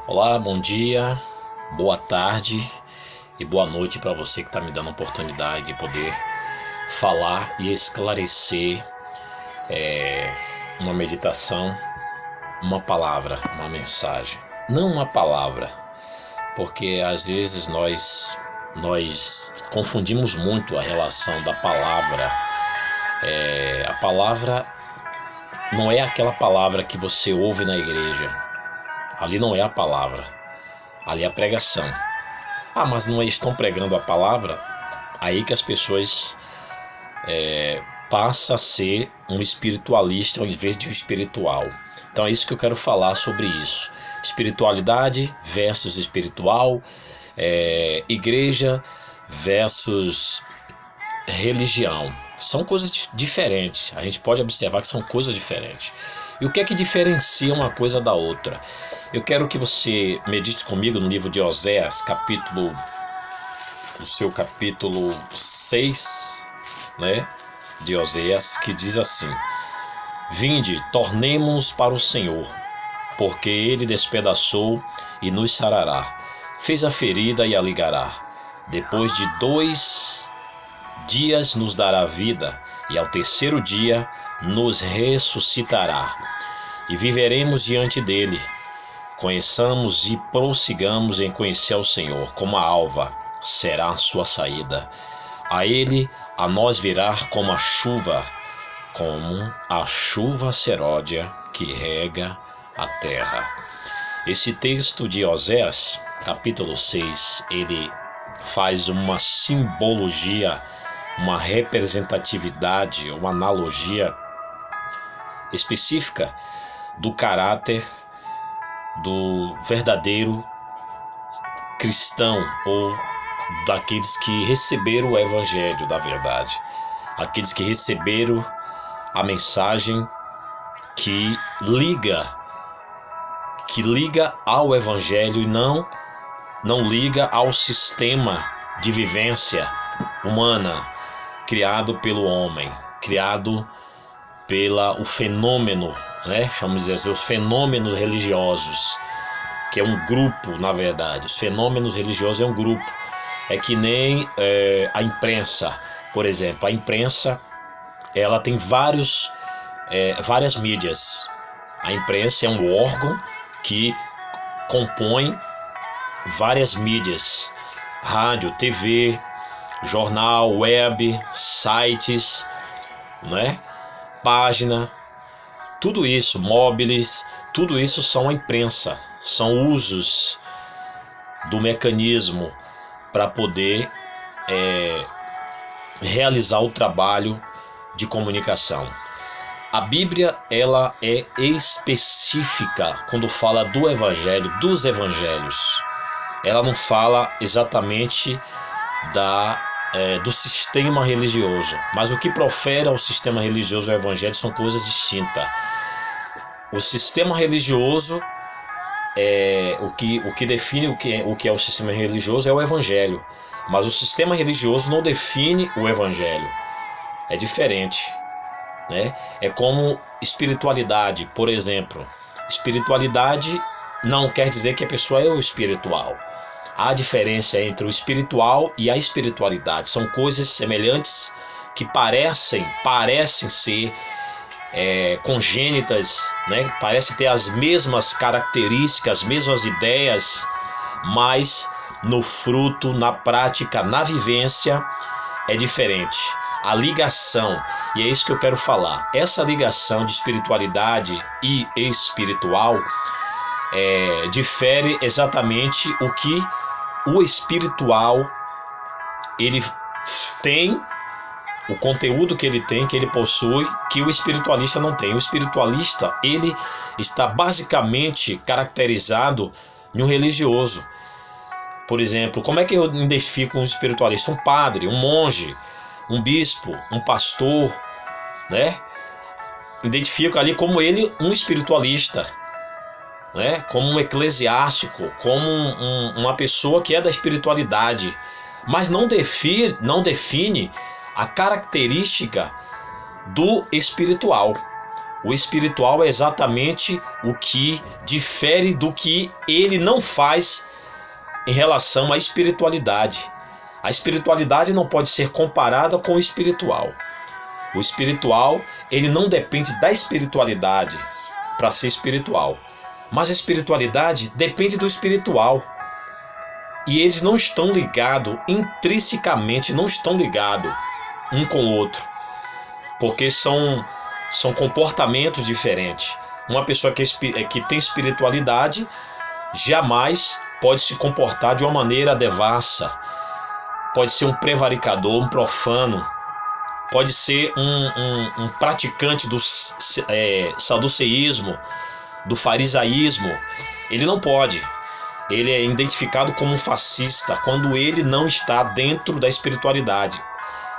Olá, bom dia, boa tarde e boa noite para você que está me dando a oportunidade de poder falar e esclarecer uma meditação, uma palavra, uma mensagem. Não uma palavra, porque às vezes nós confundimos muito a relação da palavra. A palavra não é aquela palavra que você ouve na igreja. Ali não é a palavra, ali é a pregação. Mas não estão pregando a palavra? Aí que as pessoas passam a ser um espiritualista ao invés de um espiritual. Então é isso que eu quero falar sobre isso. Espiritualidade versus espiritual, igreja versus religião. São coisas diferentes. A gente pode observar que são coisas diferentes. E o que é que diferencia uma coisa da outra? Eu quero que você medite comigo no livro de Oséias, capítulo 6, de Oséias, que diz assim: Vinde, tornemo-nos para o Senhor, porque Ele despedaçou e nos sarará, fez a ferida e a ligará. Depois de 2 dias nos dará vida, e ao terceiro dia nos ressuscitará, e viveremos diante dele. Conheçamos e prossigamos em conhecer ao Senhor, como a alva será a sua saída. A ele, a nós virá como a chuva seródia que rega a terra. Esse texto de Oséias, capítulo 6, ele faz uma simbologia, uma representatividade, uma analogia específica do caráter do verdadeiro cristão, ou daqueles que receberam o evangelho da verdade, aqueles que receberam a mensagem que liga ao evangelho e não liga ao sistema de vivência humana criado pelo homem, criado pelo fenômeno, chamamos de dizer, os fenômenos religiosos, que é um grupo, na verdade. Os fenômenos religiosos é um grupo. É que nem a imprensa, por exemplo. A imprensa, ela tem várias mídias. A imprensa é um órgão que compõe várias mídias: rádio, TV, jornal, web, sites, página, tudo isso, móveis, tudo isso são a imprensa, são usos do mecanismo para poder realizar o trabalho de comunicação. A Bíblia, ela é específica quando fala do evangelho, dos evangelhos. Ela não fala exatamente do sistema religioso, mas o que profere ao sistema religioso e ao evangelho são coisas distintas. O sistema religioso, o que define o que é o sistema religioso é o evangelho, mas o sistema religioso não define o evangelho. É diferente, É como espiritualidade, por exemplo. Espiritualidade não quer dizer que a pessoa é o espiritual. Há diferença entre o espiritual e a espiritualidade. São coisas semelhantes que parecem ser congênitas, Parecem ter as mesmas características, as mesmas ideias, mas no fruto, na prática, na vivência é diferente. A ligação, e é isso que eu quero falar, essa ligação de espiritualidade e espiritual difere exatamente o que o espiritual ele tem, o conteúdo que ele tem, que ele possui, que o espiritualista não tem. O espiritualista, ele está basicamente caracterizado em um religioso. Por exemplo, como é que eu identifico um espiritualista? Um padre, um monge, um bispo, um pastor, Identifico ali como ele um espiritualista, como um eclesiástico, como uma pessoa que é da espiritualidade, mas não define a característica do espiritual. O espiritual é exatamente o que difere do que ele não faz em relação à espiritualidade. A espiritualidade não pode ser comparada com o espiritual. O espiritual, ele não depende da espiritualidade para ser espiritual. Mas a espiritualidade depende do espiritual. E eles não estão ligados, intrinsecamente não estão ligados um com o outro. Porque são comportamentos diferentes. Uma pessoa que tem espiritualidade jamais pode se comportar de uma maneira devassa. Pode ser um prevaricador, um profano. Pode ser um praticante do saduceísmo, do farisaísmo. Ele não pode. Ele é identificado como um fascista quando ele não está dentro da espiritualidade.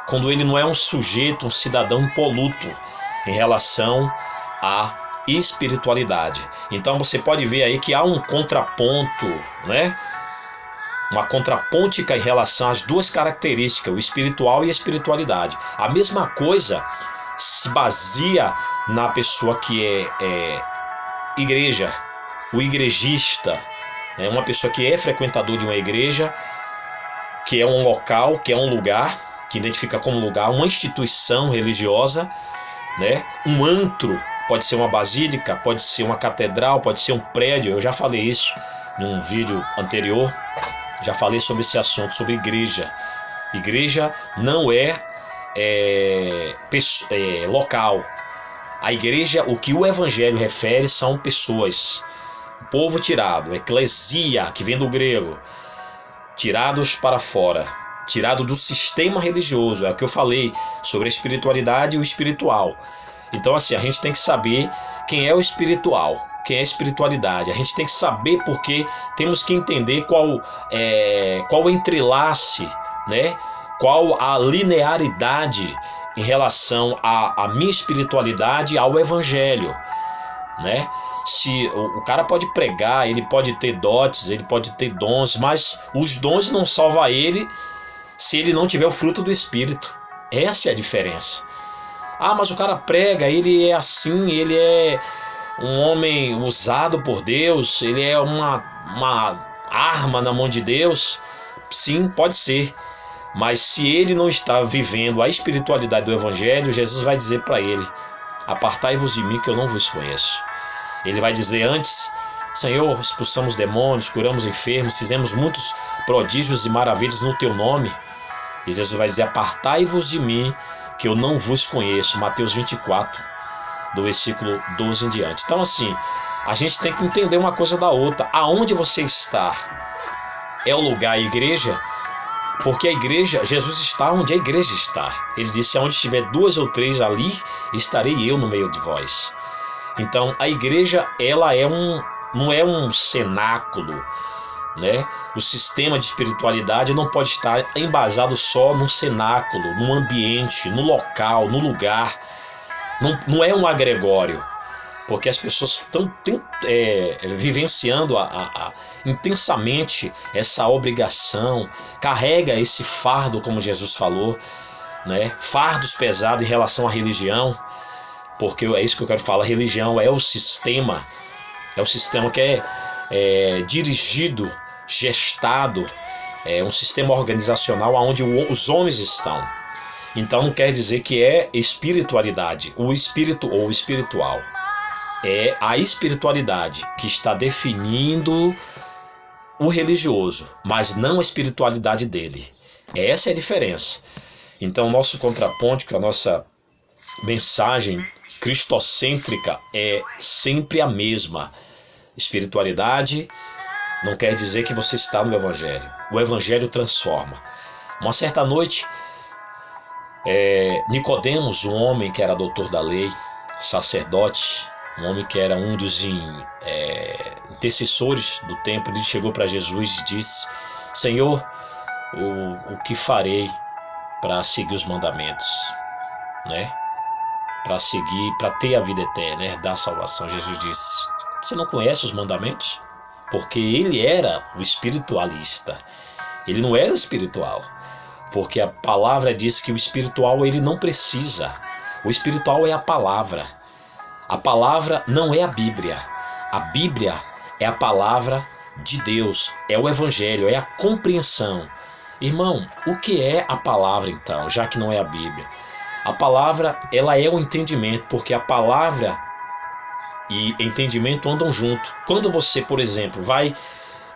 Quando ele não é um sujeito, um cidadão impoluto em relação à espiritualidade. Então você pode ver aí que há um contraponto, né? Uma contrapôntica em relação às duas características, o espiritual e a espiritualidade. A mesma coisa se baseia na pessoa que é igreja, o igrejista, né? Uma pessoa que é frequentador de uma igreja, que é um local, que é um lugar, que identifica como lugar, uma instituição religiosa, né? Um antro, pode ser uma basílica, pode ser uma catedral, pode ser um prédio. Eu já falei isso num vídeo anterior, já falei sobre esse assunto, sobre igreja. Igreja não é local. A igreja, o que o evangelho refere, são pessoas, povo tirado, eclesia, que vem do grego, tirados para fora, tirado do sistema religioso. É o que eu falei sobre a espiritualidade e o espiritual. Então assim, a gente tem que saber quem é o espiritual, quem é a espiritualidade. A gente tem que saber, porque temos que entender qual o entrelace, né? Qual a linearidade em relação à minha espiritualidade, ao evangelho, né? Se o cara pode pregar, ele pode ter dotes, ele pode ter dons, mas os dons não salvam ele se ele não tiver o fruto do Espírito. Essa é a diferença. Ah, mas o cara prega, ele é assim, ele é um homem usado por Deus, ele é uma arma na mão de Deus. Sim, pode ser. Mas se ele não está vivendo a espiritualidade do Evangelho, Jesus vai dizer para ele: apartai-vos de mim que eu não vos conheço. Ele vai dizer antes: Senhor, expulsamos demônios, curamos enfermos, fizemos muitos prodígios e maravilhas no teu nome. E Jesus vai dizer: apartai-vos de mim que eu não vos conheço. Mateus 24, do versículo 12 em diante. Então assim, a gente tem que entender uma coisa da outra. Aonde você está é o lugar, a igreja, porque a igreja, Jesus está onde a igreja está. Ele disse: aonde estiver 2 ou 3 ali, estarei eu no meio de vós. Então a igreja, ela não é um cenáculo, né? O sistema de espiritualidade não pode estar embasado só num cenáculo, num ambiente, no local, no lugar. Não é um agregório, porque as pessoas estão vivenciando intensamente essa obrigação, carrega esse fardo, como Jesus falou, né? Fardos pesados em relação à religião, porque é isso que eu quero falar. A religião é o sistema que é dirigido, gestado, é um sistema organizacional onde os homens estão. Então não quer dizer que é espiritualidade, o espírito ou espiritual. É a espiritualidade que está definindo o religioso, mas não a espiritualidade dele. Essa é a diferença. Então nosso contraponto, que a nossa mensagem cristocêntrica é sempre a mesma. Espiritualidade não quer dizer que você está no Evangelho. O Evangelho transforma. Uma certa noite, Nicodemos, um homem que era doutor da lei, sacerdote, um homem que era um dos intercessores do templo, ele chegou para Jesus e disse: Senhor, o que farei para seguir os mandamentos, né? Para ter a vida eterna, herdar a salvação? Jesus disse: você não conhece os mandamentos? Porque ele era o espiritualista, ele não era o espiritual, porque a palavra diz que o espiritual ele não precisa. O espiritual é a palavra. A palavra não é a Bíblia. A Bíblia é a palavra de Deus, é o Evangelho, é a compreensão. Irmão, o que é a palavra então, já que não é a Bíblia? A palavra, ela é o entendimento, porque a palavra e entendimento andam junto. Quando você, por exemplo, vai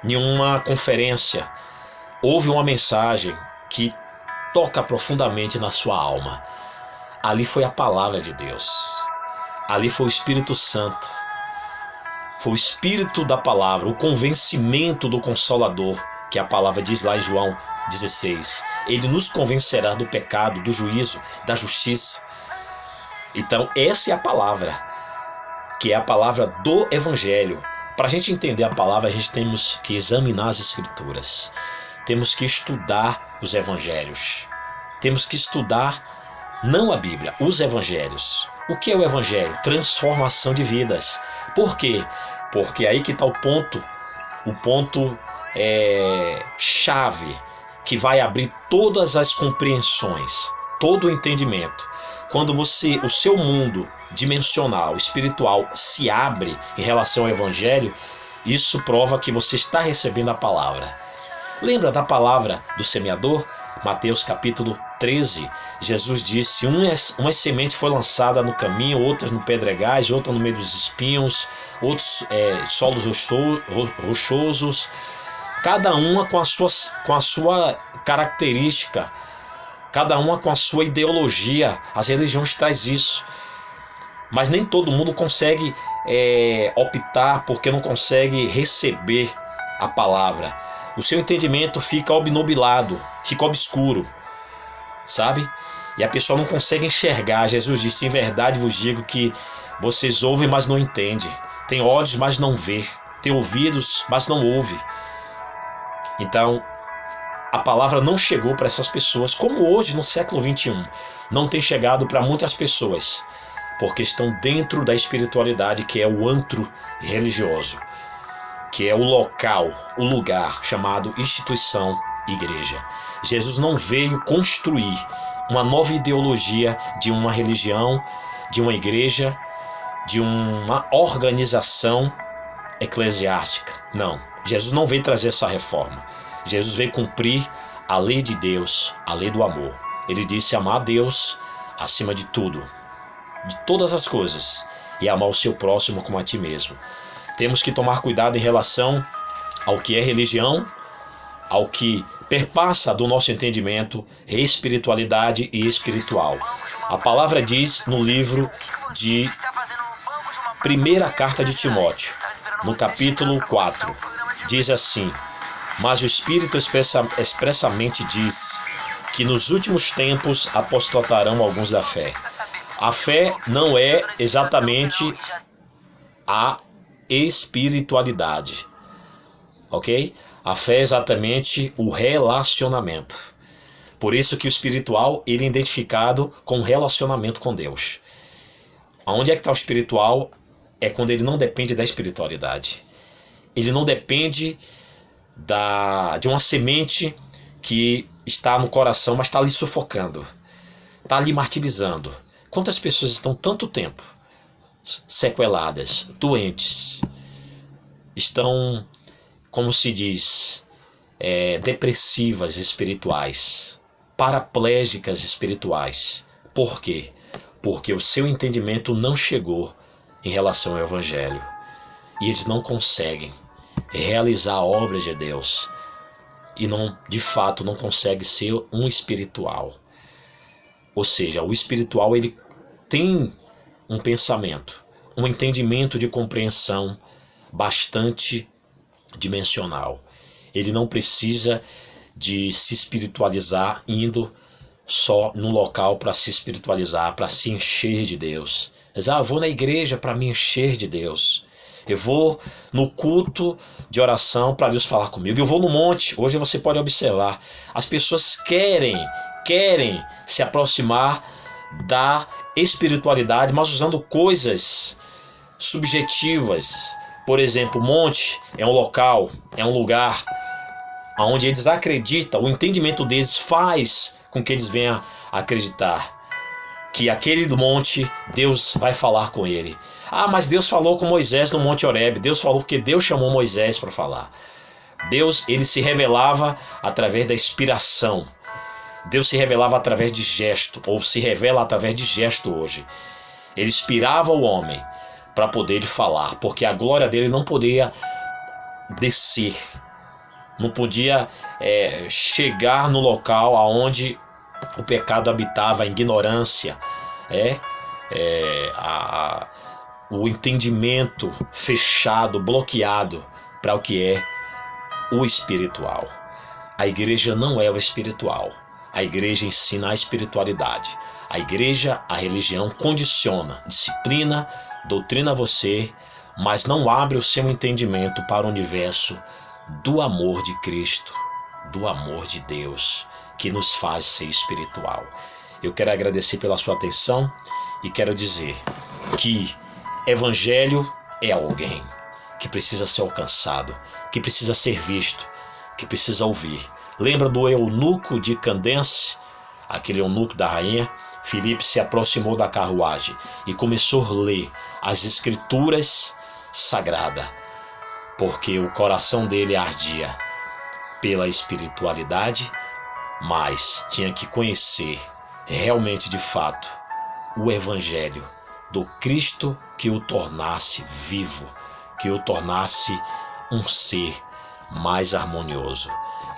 em uma conferência, ouve uma mensagem que toca profundamente na sua alma, ali foi a palavra de Deus. Ali foi o Espírito Santo. Foi o Espírito da palavra, o convencimento do Consolador, que a palavra diz lá em João 16. Ele nos convencerá do pecado, do juízo, da justiça. Então essa é a palavra, que é a palavra do Evangelho. Para a gente entender a palavra, a gente temos que examinar as Escrituras. Temos que estudar os Evangelhos. Temos que estudar, não a Bíblia, os Evangelhos. O que é o Evangelho? Transformação de vidas. Por quê? Porque aí que está o ponto chave, que vai abrir todas as compreensões, todo o entendimento. Quando o seu mundo dimensional, espiritual, se abre em relação ao Evangelho, isso prova que você está recebendo a palavra. Lembra da palavra do semeador? Mateus capítulo 13, Jesus disse: uma semente foi lançada no caminho, outras no pedregais, outra no meio dos espinhos, outros solos rochosos, cada uma com a sua característica, cada uma com a sua ideologia. As religiões trazem isso, mas nem todo mundo consegue optar, porque não consegue receber a palavra. O seu entendimento fica obnubilado, fica obscuro, sabe? E a pessoa não consegue enxergar. Jesus disse: em verdade vos digo que vocês ouvem, mas não entendem. Tem olhos, mas não vê. Tem ouvidos, mas não ouve. Então, a palavra não chegou para essas pessoas, como hoje, no século 21, não tem chegado para muitas pessoas, porque estão dentro da espiritualidade, que é o antro religioso, que é o local, o lugar chamado instituição, igreja. Jesus não veio construir uma nova ideologia de uma religião, de uma igreja, de uma organização eclesiástica. Não, Jesus não veio trazer essa reforma. Jesus veio cumprir a lei de Deus, a lei do amor. Ele disse amar a Deus acima de tudo, de todas as coisas, e amar o seu próximo como a ti mesmo. Temos que tomar cuidado em relação ao que é religião, ao que perpassa do nosso entendimento espiritualidade e espiritual. A palavra diz no livro de Primeira Carta de Timóteo, no capítulo 4, diz assim: mas o Espírito expressamente diz que nos últimos tempos apostatarão alguns da fé. A fé não é exatamente a espiritualidade, ok? A fé é exatamente o relacionamento. Por isso que o espiritual, ele é identificado com o relacionamento com Deus. Onde é que está o espiritual? É quando ele não depende da espiritualidade. Ele não depende de uma semente que está no coração, mas está ali sufocando, está ali martirizando. Quantas pessoas estão tanto tempo sequeladas, doentes, estão, como se diz, depressivas espirituais, paraplégicas espirituais. Por quê? Porque o seu entendimento não chegou em relação ao Evangelho, e eles não conseguem realizar a obra de Deus, e não, de fato, não consegue ser um espiritual. Ou seja, o espiritual, ele tem um pensamento, um entendimento de compreensão bastante dimensional. Ele não precisa de se espiritualizar indo só num local para se espiritualizar, para se encher de Deus. Eu vou na igreja para me encher de Deus. Eu vou no culto de oração para Deus falar comigo. Eu vou no monte. Hoje você pode observar, as pessoas querem se aproximar da espiritualidade, mas usando coisas subjetivas. Por exemplo, o monte é um local, é um lugar onde eles acreditam, o entendimento deles faz com que eles venham acreditar que aquele monte, Deus vai falar com ele. Ah, mas Deus falou com Moisés no Monte Horebe. Deus falou porque Deus chamou Moisés para falar. Deus, ele se revelava através da inspiração. Deus se revelava através de gesto, ou se revela através de gesto hoje. Ele inspirava o homem para poder falar, porque a glória dele não podia descer, não podia chegar no local aonde o pecado habitava, a ignorância, o entendimento fechado, bloqueado para o que é o espiritual. A igreja não é o espiritual. A igreja ensina a espiritualidade. A igreja, a religião condiciona, disciplina, doutrina você, mas não abre o seu entendimento para o universo do amor de Cristo, do amor de Deus, que nos faz ser espiritual. Eu quero agradecer pela sua atenção e quero dizer que evangelho é alguém que precisa ser alcançado, que precisa ser visto, que precisa ouvir. Lembra do eunuco de Candence, aquele eunuco da rainha? Filipe se aproximou da carruagem e começou a ler as escrituras sagradas, porque o coração dele ardia pela espiritualidade, mas tinha que conhecer realmente de fato o evangelho do Cristo que o tornasse vivo, que o tornasse um ser mais harmonioso.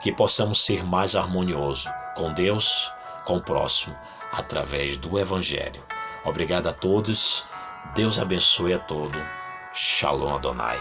Que possamos ser mais harmoniosos com Deus, com o próximo, através do Evangelho. Obrigado a todos. Deus abençoe a todos. Shalom Adonai.